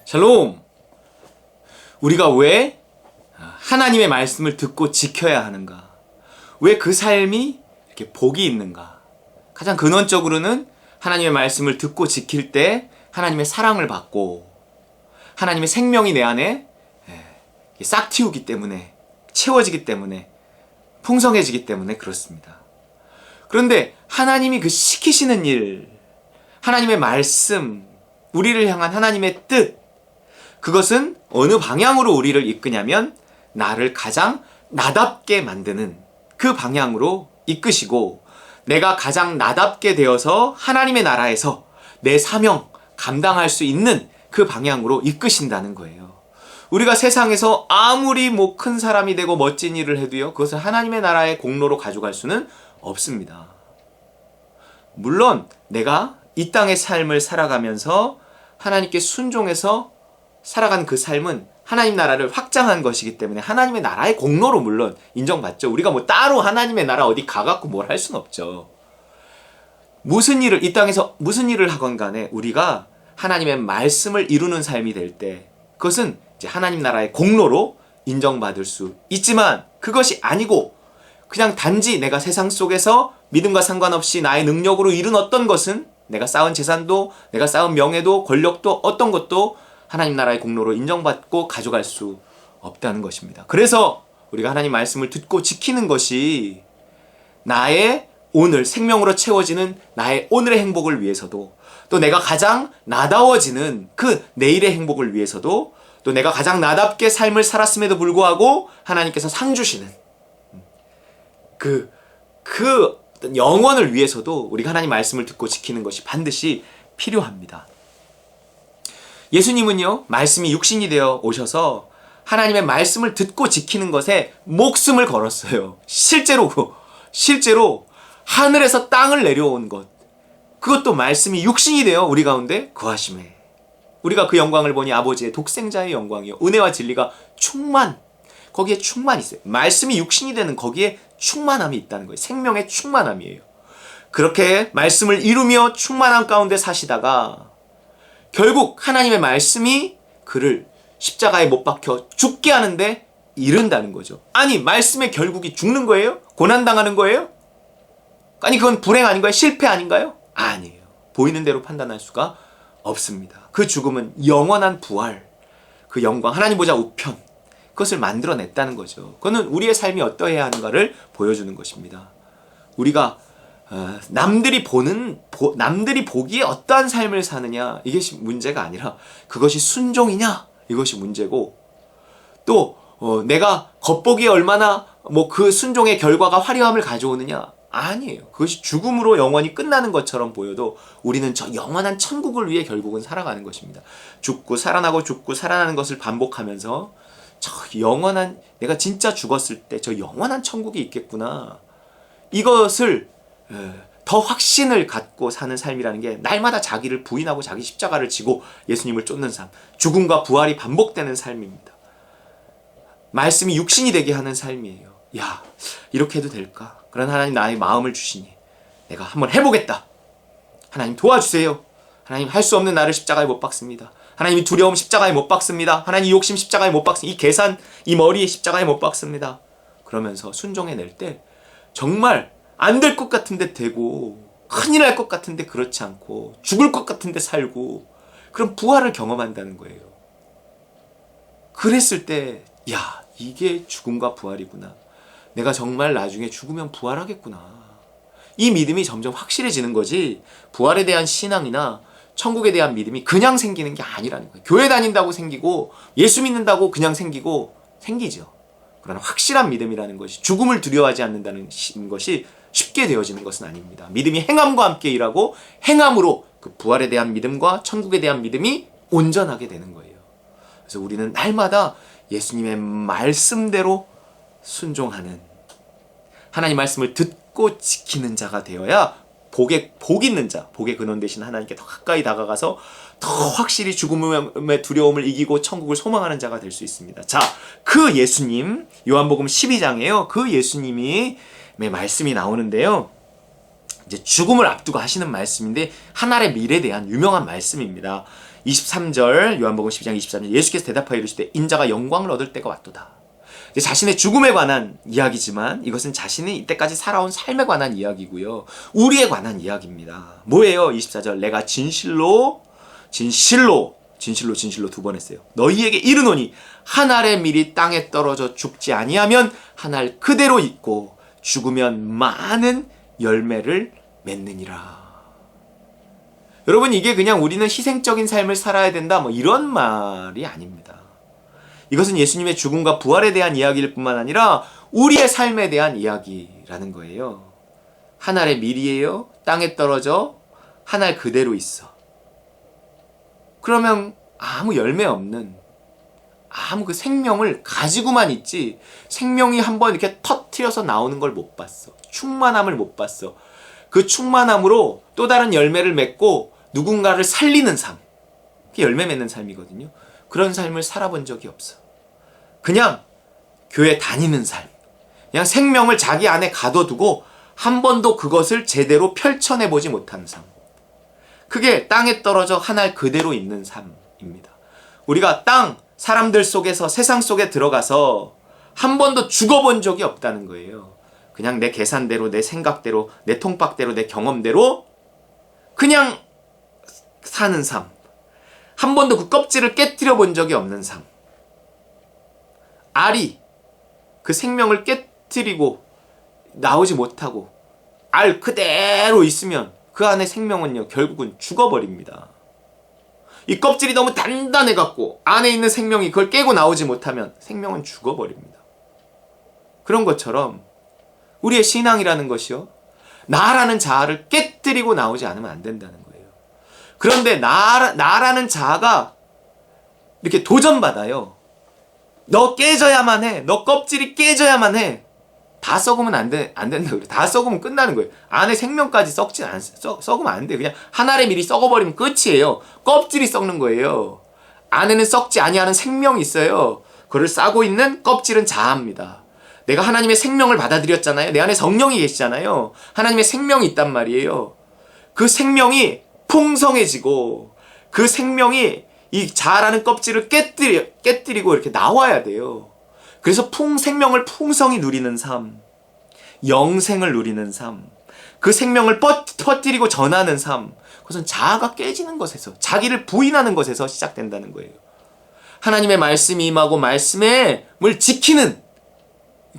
샬롬! 우리가 왜 하나님의 말씀을 듣고 지켜야 하는가? 왜 그 삶이 이렇게 복이 있는가? 가장 근원적으로는 하나님의 말씀을 듣고 지킬 때 하나님의 사랑을 받고 하나님의 생명이 내 안에 싹 틔우기 때문에, 채워지기 때문에, 풍성해지기 때문에 그렇습니다. 그런데 하나님이 그 시키시는 일, 하나님의 말씀, 우리를 향한 하나님의 뜻, 그것은 어느 방향으로 우리를 이끄냐면 나를 가장 나답게 만드는 그 방향으로 이끄시고, 내가 가장 나답게 되어서 하나님의 나라에서 내 사명 감당할 수 있는 그 방향으로 이끄신다는 거예요. 우리가 세상에서 아무리 큰 사람이 되고 멋진 일을 해도요, 그것을 하나님의 나라의 공로로 가져갈 수는 없습니다. 물론 내가 이 땅의 삶을 살아가면서 하나님께 순종해서 살아간 그 삶은 하나님 나라를 확장한 것이기 때문에 하나님의 나라의 공로로 물론 인정받죠. 우리가 따로 하나님의 나라 어디 가갖고 뭘 할 수는 없죠. 이 땅에서 무슨 일을 하건 간에 우리가 하나님의 말씀을 이루는 삶이 될 때 그것은 이제 하나님 나라의 공로로 인정받을 수 있지만, 그것이 아니고 그냥 단지 내가 세상 속에서 믿음과 상관없이 나의 능력으로 이룬 어떤 것은, 내가 쌓은 재산도, 내가 쌓은 명예도, 권력도, 어떤 것도 하나님 나라의 공로로 인정받고 가져갈 수 없다는 것입니다. 그래서 우리가 하나님 말씀을 듣고 지키는 것이 나의 오늘 생명으로 채워지는 나의 오늘의 행복을 위해서도, 또 내가 가장 나다워지는 그 내일의 행복을 위해서도, 또 내가 가장 나답게 삶을 살았음에도 불구하고 하나님께서 상 주시는 그 영원을 위해서도 우리가 하나님 말씀을 듣고 지키는 것이 반드시 필요합니다. 예수님은요, 말씀이 육신이 되어 오셔서 하나님의 말씀을 듣고 지키는 것에 목숨을 걸었어요. 실제로 하늘에서 땅을 내려온 것, 그것도 말씀이 육신이 되어 우리 가운데 거하심에, 우리가 그 영광을 보니 아버지의 독생자의 영광이요 은혜와 진리가 거기에 충만이 있어요. 말씀이 육신이 되는 거기에 충만함이 있다는 거예요. 생명의 충만함이에요. 그렇게 말씀을 이루며 충만함 가운데 사시다가 결국 하나님의 말씀이 그를 십자가에 못 박혀 죽게 하는데 이른다는 거죠. 아니, 말씀의 결국이 죽는 거예요? 고난당하는 거예요? 아니, 그건 불행 아닌가요? 실패 아닌가요? 아니에요. 보이는 대로 판단할 수가 없습니다. 그 죽음은 영원한 부활, 그 영광, 하나님 보좌 우편, 그것을 만들어냈다는 거죠. 그거는 우리의 삶이 어떠해야 하는가를 보여주는 것입니다. 우리가 남들이 보기에 어떠한 삶을 사느냐, 이것이 문제가 아니라 그것이 순종이냐, 이것이 문제고, 또 내가 겉보기에 얼마나 그 순종의 결과가 화려함을 가져오느냐, 아니에요. 그것이 죽음으로 영원히 끝나는 것처럼 보여도 우리는 저 영원한 천국을 위해 결국은 살아가는 것입니다. 죽고 살아나고 죽고 살아나는 것을 반복하면서 저 영원한, 내가 진짜 죽었을 때 저 영원한 천국이 있겠구나, 이것을 더 확신을 갖고 사는 삶이라는 게 날마다 자기를 부인하고 자기 십자가를 지고 예수님을 쫓는 삶, 죽음과 부활이 반복되는 삶입니다. 말씀이 육신이 되게 하는 삶이에요. 야, 이렇게 해도 될까? 그런 하나님 나의 마음을 주시니 내가 한번 해보겠다. 하나님 도와주세요. 하나님 할 수 없는 나를 십자가에 못 박습니다. 하나님 이 두려움 십자가에 못 박습니다. 하나님 이 욕심 십자가에 못 박습니다. 이 계산, 이 머리 십자가에 못 박습니다. 그러면서 순종해낼 때 정말 안 될 것 같은데 되고, 큰일 날 것 같은데 그렇지 않고, 죽을 것 같은데 살고, 그런 부활을 경험한다는 거예요. 그랬을 때, 야, 이게 죽음과 부활이구나. 내가 정말 나중에 죽으면 부활하겠구나. 이 믿음이 점점 확실해지는 거지, 부활에 대한 신앙이나 천국에 대한 믿음이 그냥 생기는 게 아니라는 거예요. 교회 다닌다고 생기고, 예수 믿는다고 그냥 생기죠. 그러나 확실한 믿음이라는 것이, 죽음을 두려워하지 않는다는 것이 쉽게 되어지는 것은 아닙니다. 믿음이 행함과 함께 일하고, 행함으로 그 부활에 대한 믿음과 천국에 대한 믿음이 온전하게 되는 거예요. 그래서 우리는 날마다 예수님의 말씀대로 순종하는, 하나님 말씀을 듣고 지키는 자가 되어야 복 있는 자, 복의 근원 되신 하나님께 더 가까이 다가가서 더 확실히 죽음의 두려움을 이기고 천국을 소망하는 자가 될 수 있습니다. 자, 그 예수님, 요한복음 12장에요. 그 예수님이 말씀이 나오는데요. 이제 죽음을 앞두고 하시는 말씀인데, 하나의 미래에 대한 유명한 말씀입니다. 23절 요한복음 12장 23절 예수께서 대답하여 이르시되 인자가 영광을 얻을 때가 왔도다. 자신의 죽음에 관한 이야기지만 이것은 자신이 이때까지 살아온 삶에 관한 이야기고요. 우리에 관한 이야기입니다. 뭐예요? 24절 내가 진실로 두 번 했어요. 너희에게 이르노니 한 알의 밀이 땅에 떨어져 죽지 아니하면 한 알 그대로 있고 죽으면 많은 열매를 맺느니라. 여러분 이게 그냥 우리는 희생적인 삶을 살아야 된다 뭐 이런 말이 아닙니다. 이것은 예수님의 죽음과 부활에 대한 이야기일 뿐만 아니라 우리의 삶에 대한 이야기라는 거예요. 한 알의 밀이에요. 땅에 떨어져 한 알 그대로 있어. 그러면 아무 열매 없는 아무 그 생명을 가지고만 있지 생명이 한번 이렇게 터트려서 나오는 걸 못 봤어. 충만함을 못 봤어. 그 충만함으로 또 다른 열매를 맺고 누군가를 살리는 삶. 그게 열매 맺는 삶이거든요. 그런 삶을 살아본 적이 없어. 그냥 교회 다니는 삶. 그냥 생명을 자기 안에 가둬두고 한 번도 그것을 제대로 펼쳐내보지 못한 삶. 그게 땅에 떨어져 한 알 그대로 있는 삶입니다. 우리가 사람들 속에서 세상 속에 들어가서 한 번도 죽어본 적이 없다는 거예요. 그냥 내 계산대로, 내 생각대로, 내 통박대로, 내 경험대로 그냥 사는 삶. 한 번도 그 껍질을 깨트려 본 적이 없는 삶. 알이 그 생명을 깨트리고 나오지 못하고 알 그대로 있으면 그 안에 생명은요 결국은 죽어버립니다. 이 껍질이 너무 단단해갖고 안에 있는 생명이 그걸 깨고 나오지 못하면 생명은 죽어버립니다. 그런 것처럼 우리의 신앙이라는 것이요 나라는 자아를 깨뜨리고 나오지 않으면 안 된다는 거예요. 그런데 나라는 자아가 이렇게 도전받아요. 너 깨져야만 해. 너 껍질이 깨져야만 해. 다 썩으면 안 된다 그래. 다 썩으면 끝나는 거예요. 안에 생명까지 썩으면 안 돼. 그냥 한 알의 밀이 썩어버리면 끝이에요. 껍질이 썩는 거예요. 안에는 썩지 아니하는 생명이 있어요. 그걸 싸고 있는 껍질은 자아입니다. 내가 하나님의 생명을 받아들였잖아요. 내 안에 성령이 계시잖아요. 하나님의 생명이 있단 말이에요. 그 생명이 풍성해지고 그 생명이 이 자아라는 껍질을 깨뜨리고 이렇게 나와야 돼요. 그래서 생명을 풍성히 누리는 삶, 영생을 누리는 삶, 그 생명을 퍼뜨리고 전하는 삶, 그것은 자아가 깨지는 것에서, 자기를 부인하는 것에서 시작된다는 거예요. 하나님의 말씀이 임하고 말씀을 지키는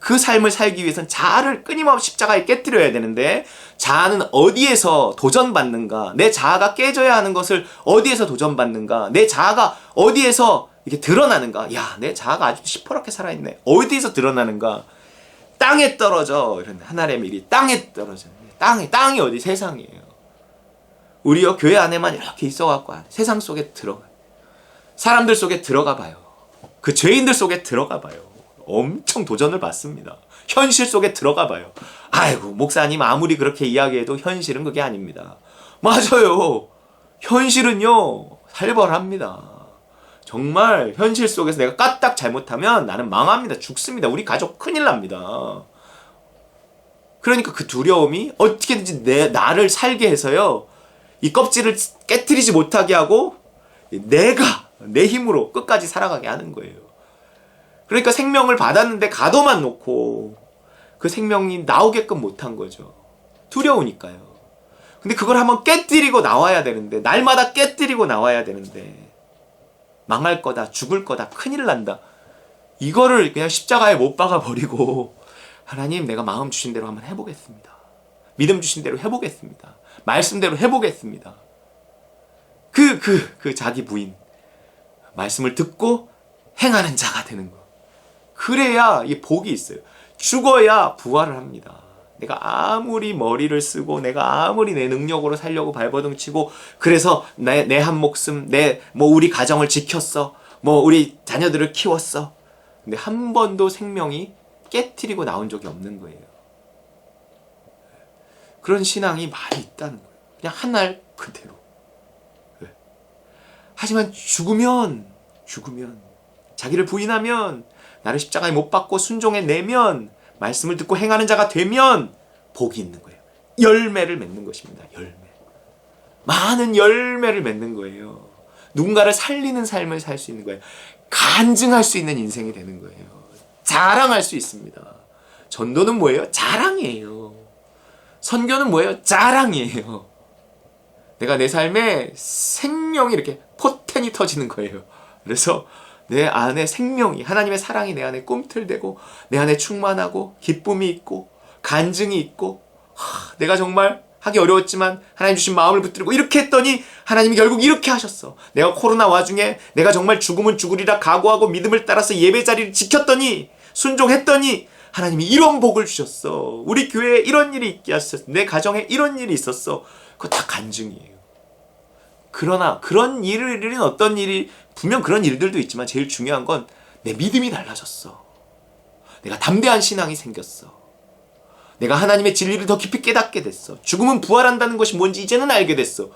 그 삶을 살기 위해서는 자아를 끊임없이 십자가에 깨뜨려야 되는데 자아는 어디에서 도전받는가? 내 자아가 깨져야 하는 것을 어디에서 도전받는가? 내 자아가 어디에서 이렇게 드러나는가? 야, 내 자아가 아주 시퍼렇게 살아있네. 어디에서 드러나는가? 땅에 떨어져. 이런 하늘의 밀이 땅에 떨어져. 땅이 어디? 세상이에요. 우리요 교회 안에만 이렇게 있어갖고 세상 속에 들어가. 사람들 속에 들어가 봐요. 그 죄인들 속에 들어가 봐요. 엄청 도전을 받습니다. 현실 속에 들어가 봐요. 아이고 목사님 아무리 그렇게 이야기해도 현실은 그게 아닙니다. 맞아요. 현실은요 살벌합니다. 정말 현실 속에서 내가 까딱 잘못하면 나는 망합니다. 죽습니다. 우리 가족 큰일 납니다. 그러니까 그 두려움이 어떻게든지 나를 살게 해서요 이 껍질을 깨트리지 못하게 하고 내가 내 힘으로 끝까지 살아가게 하는 거예요. 그러니까 생명을 받았는데 가둬만 놓고 그 생명이 나오게끔 못한 거죠. 두려우니까요. 근데 그걸 한번 깨뜨리고 나와야 되는데 날마다 깨뜨리고 나와야 되는데 망할 거다, 죽을 거다, 큰일 난다. 이거를 그냥 십자가에 못 박아 버리고 하나님 내가 마음 주신 대로 한번 해보겠습니다. 믿음 주신 대로 해보겠습니다. 말씀대로 해보겠습니다. 그 자기 부인 말씀을 듣고 행하는 자가 되는 거. 그래야 이 복이 있어요. 죽어야 부활을 합니다. 내가 아무리 머리를 쓰고 내가 아무리 내 능력으로 살려고 발버둥 치고 그래서 내 한 목숨 우리 가정을 지켰어. 우리 자녀들을 키웠어. 근데 한 번도 생명이 깨트리고 나온 적이 없는 거예요. 그런 신앙이 많이 있다는 거예요. 그냥 한 알 그대로. 하지만 죽으면 자기를 부인하면 나를 십자가에 못 박고 순종해내면 말씀을 듣고 행하는 자가 되면 복이 있는 거예요. 열매를 맺는 것입니다. 열매. 많은 열매를 맺는 거예요. 누군가를 살리는 삶을 살 수 있는 거예요. 간증할 수 있는 인생이 되는 거예요. 자랑할 수 있습니다. 전도는 뭐예요? 자랑이에요. 선교는 뭐예요? 자랑이에요. 내가 내 삶에 생명이 이렇게 포텐이 터지는 거예요. 그래서 내 안에 생명이, 하나님의 사랑이 내 안에 꿈틀대고 내 안에 충만하고 기쁨이 있고 간증이 있고, 내가 정말 하기 어려웠지만 하나님 주신 마음을 붙들고 이렇게 했더니 하나님이 결국 이렇게 하셨어. 내가 코로나 와중에 내가 정말 죽으면 죽으리라 각오하고 믿음을 따라서 예배 자리를 지켰더니, 순종했더니 하나님이 이런 복을 주셨어. 우리 교회에 이런 일이 있게 하셨어. 내 가정에 이런 일이 있었어. 그거 다 간증이에요. 그러나 그런 일은 어떤 일이, 분명 그런 일들도 있지만 제일 중요한 건 내 믿음이 달라졌어. 내가 담대한 신앙이 생겼어. 내가 하나님의 진리를 더 깊이 깨닫게 됐어. 죽음은 부활한다는 것이 뭔지 이제는 알게 됐어.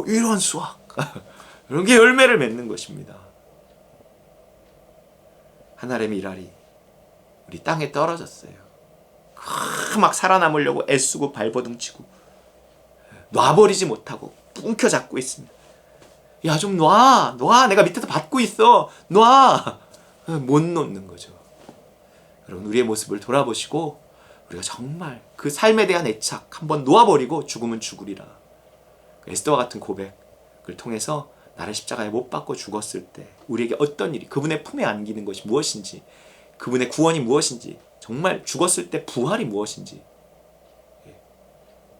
이런 수학. 이런 게 열매를 맺는 것입니다. 하나님의 미랄이 우리 땅에 떨어졌어요. 막 살아남으려고 애쓰고 발버둥치고 놔버리지 못하고 움켜잡고 있습니다. 야, 좀 놔. 내가 밑에서 받고 있어. 놔. 못 놓는 거죠. 여러분, 우리의 모습을 돌아보시고 우리가 정말 그 삶에 대한 애착 한번 놓아버리고 죽으면 죽으리라. 에스더와 같은 고백을 통해서 나를 십자가에 못 박고 죽었을 때 우리에게 어떤 일이, 그분의 품에 안기는 것이 무엇인지, 그분의 구원이 무엇인지, 정말 죽었을 때 부활이 무엇인지,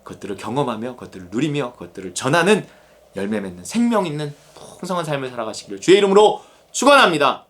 그것들을 경험하며 그것들을 누리며 그것들을 전하는 열매 맺는 생명 있는 풍성한 삶을 살아가시기를 주의 이름으로 축원합니다.